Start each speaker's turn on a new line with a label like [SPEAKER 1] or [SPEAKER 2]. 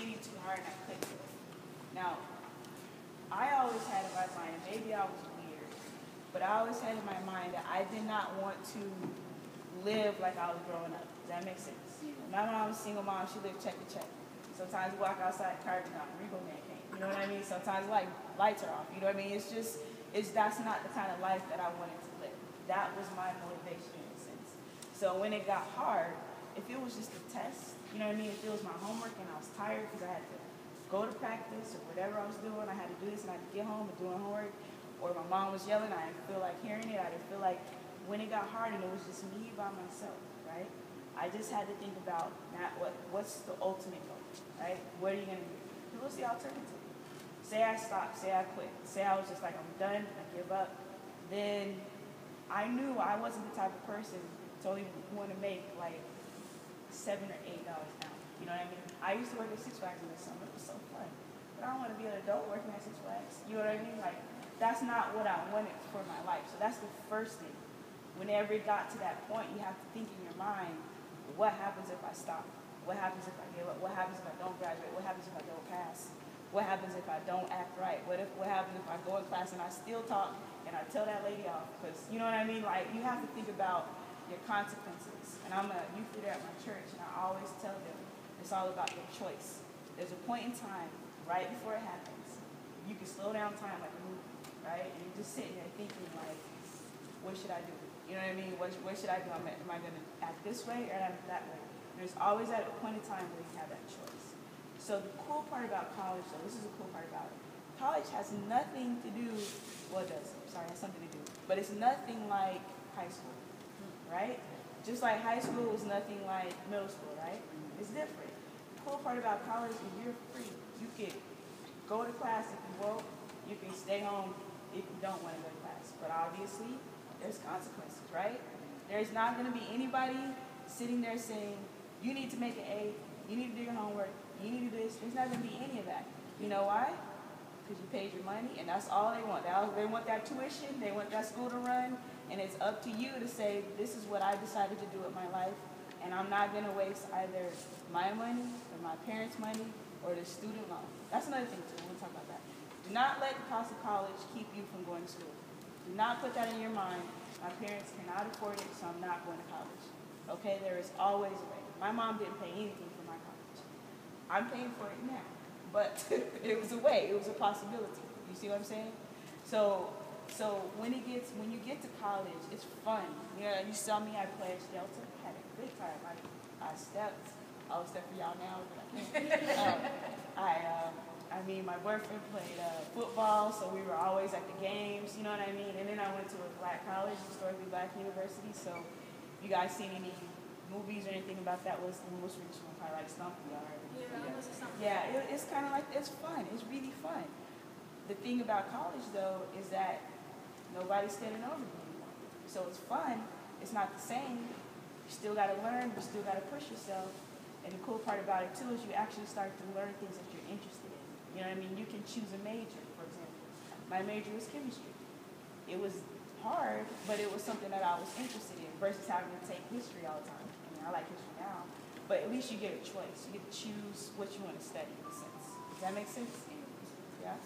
[SPEAKER 1] getting too hard and I couldn't do it. Now, I always had in my mind, and maybe I was weird, but I always had in my mind that I did not want to live like I was growing up. Does that make sense? My mom was a single mom. She lived check to check. Sometimes you walk outside, car be on, Regal man came. You know what I mean? Sometimes lights are off. You know what I mean? That's not the kind of life that I wanted to live. That was my motivation in a sense. So when it got hard, if it was just a test, you know what I mean? If it was my homework and I was tired because I had to go to practice or whatever I was doing, I had to do this and I had to get home and doing homework, or my mom was yelling, I didn't feel like hearing it. I didn't feel like when it got hard and it was just me by myself, right? I just had to think about what's the ultimate goal, right? What are you going to do? What's the alternative? Say I stopped, say I quit, say I was just like, I'm done, I give up. Then I knew I wasn't the type of person to only want to make like $7 or $8 an hour. You know what I mean? I used to work at Six Flags in the summer. It was so fun. But I don't want to be an adult working at Six Flags. You know what I mean? Like, that's not what I wanted for my life. So that's the first thing. Whenever it got to that point, you have to think in your mind, what happens if I stop? What happens if I give up? What happens if I don't graduate? What happens if I don't pass? What happens if I don't act right? What happens if I go in class and I still talk and I tell that lady off? Because, you know what I mean? Like, you have to think about your consequences. And I'm a youth leader at my church, and I always tell them, it's all about your choice. There's a point in time, right before it happens, you can slow down time like a movie, right? And you're just sitting there thinking, like, what should I do? You know what I mean? What should I do? Am I going to act this way or act that way? There's always at a point in time where you have that choice. So the cool part about college, though, this is the cool part about it. College has nothing to do, well, it does, sorry, it has something to do, but it's nothing like high school, right? Just like high school was nothing like middle school, right? It's different. The cool part about college is you're free. You can go to class if you won't. You can stay home if you don't want to go to class. But obviously, there's consequences, right? There's not going to be anybody sitting there saying, you need to make an A, you need to do your homework, you need to do this. There's not going to be any of that. You know why? Because you paid your money, and that's all they want. They want that tuition, they want that school to run, and it's up to you to say, this is what I decided to do with my life, and I'm not going to waste either my money or my parents' money or the student loan. That's another thing, too. We'll talk about that. Do not let the cost of college keep you from going to school. Do not put that in your mind. My parents cannot afford it, so I'm not going to college. Okay? There is always a way. My mom didn't pay anything for my college. I'm paying for it now. But it was a way. It was a possibility. You see what I'm saying? So when you get to college, it's fun. You know, you saw me, I pledged Delta. I had a good time. I stepped. I'll step for y'all now, but I mean, my boyfriend played football, so we were always at the games, you know what I mean? And then I went to a black college, historically black university, so you guys seen any movies or anything about that? Was the most recent one, probably like Stumpy already. Yeah, it's kind of like, it's fun. It's really fun. The thing about college, though, is that nobody's standing over you anymore. So it's fun. It's not the same. You still got to learn. You still got to push yourself. And the cool part about it, too, is you actually start to learn things that you're interested in. You know what I mean? You can choose a major, for example. My major was chemistry. It was hard, but it was something that I was interested in versus having to take history all the time. I mean, I like history now. But at least you get a choice. You get to choose what you want to study, in a sense. Does that make sense? Yeah?